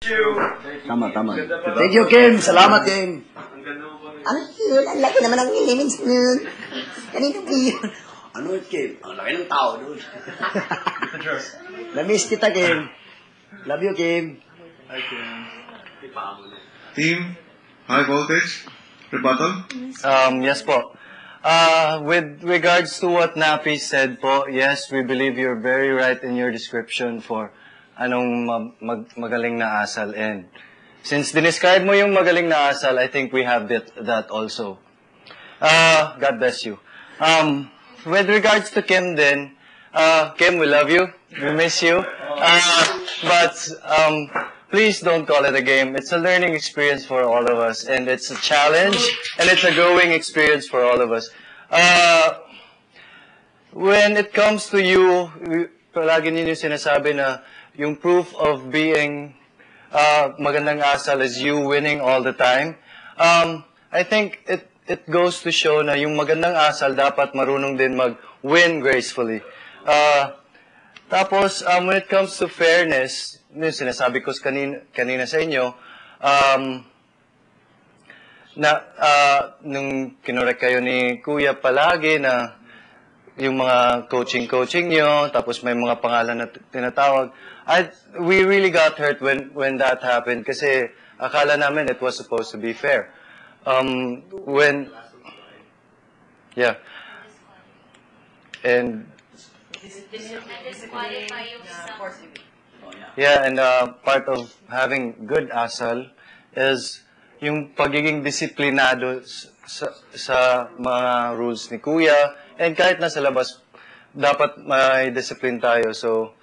Tama, tama. Thank you, Kim. Salamat, Kim. Ano yun? Ang laki naman ng elements nun. Kanino ba yun? Ano yun, Kim? Ang laki ng tao doon. Na-miss kita, Kim. Love you, Kim. Hi, Kim. Team, high voltage, rebuttal? Yes po. With regards to what Nafi said po, yes, we believe you're very right in your description for anong magaling na asal. And since dinescribe mo yung magaling na asal, I think we have that also. God bless you. With regards to Kim then, Kim, we love you. We miss you. But please don't call it a game. It's a learning experience for all of us. And it's a challenge. And it's a growing experience for all of us. When it comes to you, palagi ninyo sinasabi na yung proof of being magandang asal is you winning all the time. I think it goes to show na yung magandang asal dapat marunong din mag-win gracefully. Tapos, when it comes to fairness, yung sinasabi ko kanina sa inyo, nung kinorek kayo ni Kuya palagi na yung mga coaching nyo, tapos may mga pangalan na tinatawag, we really got hurt when that happened kasi akala namin it was supposed to be fair. Yeah. And yeah, and part of having good asal is yung pagiging disiplinado sa mga rules ni Kuya, and kahit nasa labas, dapat may discipline tayo. So,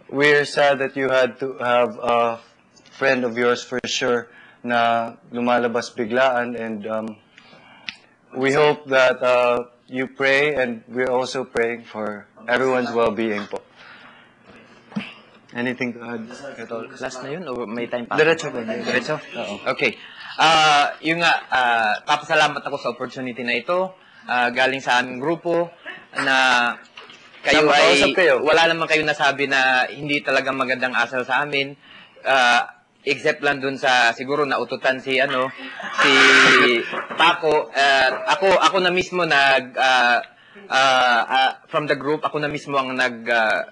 we're sad that you had to have a friend of yours for sure na lumalabas biglaan, and we hope that you pray, and we're also praying for everyone's well-being po. Anything to add? Last na yun o may time pa? Diretso po. Diretso? Okay. Yung nga, papasalamat ako sa opportunity na ito. Galing sa aming grupo na kayo ay, wala naman kayo nasabi na hindi talaga magandang asal sa amin. Except lang dun sa, siguro naututan si Paco. Ako na mismo from the group, ako na mismo ang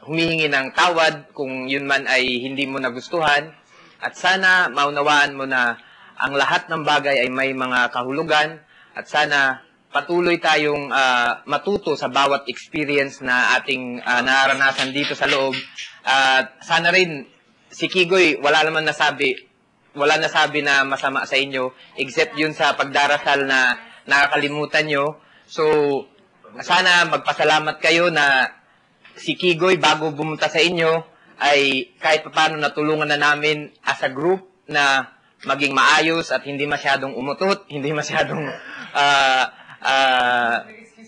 humihingi ng tawad kung yun man ay hindi mo nagustuhan. At sana maunawaan mo na ang lahat ng bagay ay may mga kahulugan. At sana patuloy tayong matuto sa bawat experience na ating naranasan dito sa loob. At sana rin, si Kigoy, wala nasabi na masama sa inyo, except yun sa pagdarasal na nakakalimutan nyo. So, sana magpasalamat kayo na si Kigoy, bago bumunta sa inyo, ay kahit paano natulungan na namin as a group na maging maayos at hindi masyadong umutot, hindi masyadong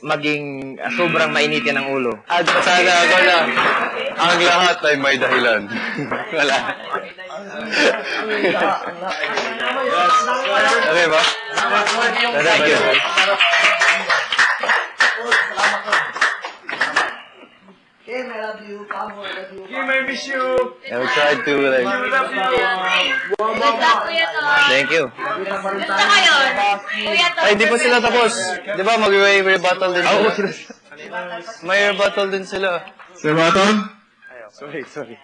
maging sobrang mainitin ng ulo. At sana ako na ang lahat ay may dahilan. Wala. Okay ba? Thank you. Kim, I love you. Pamo, I love you. Kim, I miss you. I will try to like... I love you. Thank you. Basta kayo. Kuya Tom. Ay, di pa sila tapos. Di ba mag-may rebuttal din sila? May rebuttal din sila. Sir Baton? Sorry.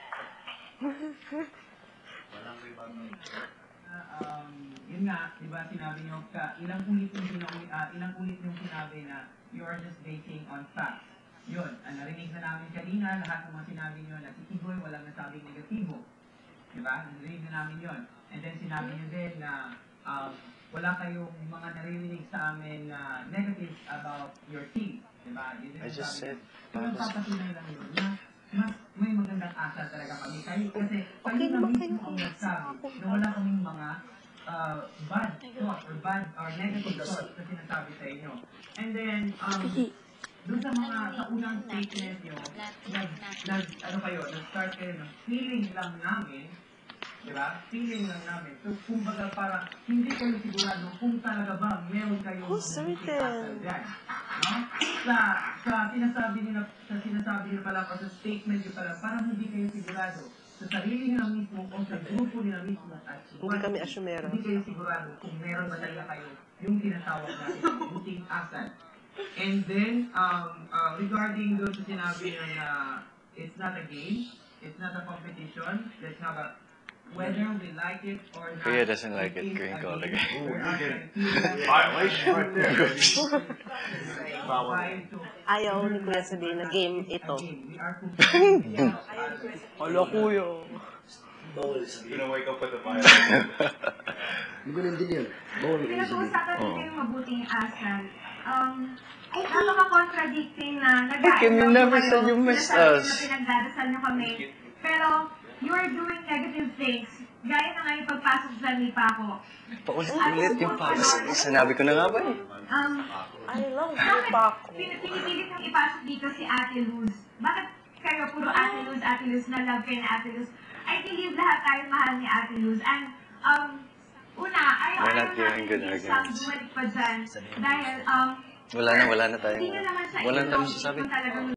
Yun nga, di ba sinabi nyo, ilang ulit yung sinabi na you are just basing on facts. Yun, narinig na namin kanina, lahat ng mga sinabi nyo na si Kigoy walang nasabing negatibo. Di ba? Narinig na namin yun. And then sinabi nyo din na wala kayong mga naririnig sa amin na negatives about your team. Di ba? I just said. Ang papatunay lang yun na mas may magandang asal talaga kami. Kasi kayo na mismo ang nagsabi na wala kaming mga bad thoughts or negative thoughts na sinasabi sa inyo. And then, doon sa unang statement nyo, nag-start kayo ng feeling lang namin, di ba? Feeling lang namin. So, kumbaga para hindi kayo sigurado kung talaga ba meron kayong asal dyan. No? Sa sinasabi nyo pala, sa statement nyo pala, parang hindi kayo sigurado. So, sa sarili nila mismo o sa grupo nila mismo at Hindi kami asyumera. hindi kayo sigurado kung meron ba talaga kayo yung tinatawag natin buting asal. And then, regarding doon sa sinabi nyo na it's not a game, it's not a competition, let's have a whether we like it or not. Kuya doesn't like it, is green a card game. again. We're not gonna feel that Violation right there. Five to- Ayaw ni Kuya sabihin na game ito. We are competing. Hala, Kuya. Bawal sabihin. Gonna wake up with a violation. Hindi ko din yun. Bawal ko sabihin. Pinag-uusapan din kayong mabuting asal. Ay, napaka-contradicting na Can you never say you miss us? Na pinagdadasal niyo kami. Pero, you are doing negative things. Gaya na nga yung pagpasok sa lipa ko. Paulit-ulit yung pasok. Sinabi ko na nga ba eh. I love you, Bakit Paco. pinipilit nang ipasok dito si Ate Luz? Bakit kayo puro Ate Luz, na love kayo na Ate Luz? I believe lahat tayo mahal ni Ate Luz. And, una, ayaw We're not natin giving good isang arguments. bumalik pa dyan. Dahil, Wala na tayo. hindi nyo naman siya Wala na ino masasabi. kung talagang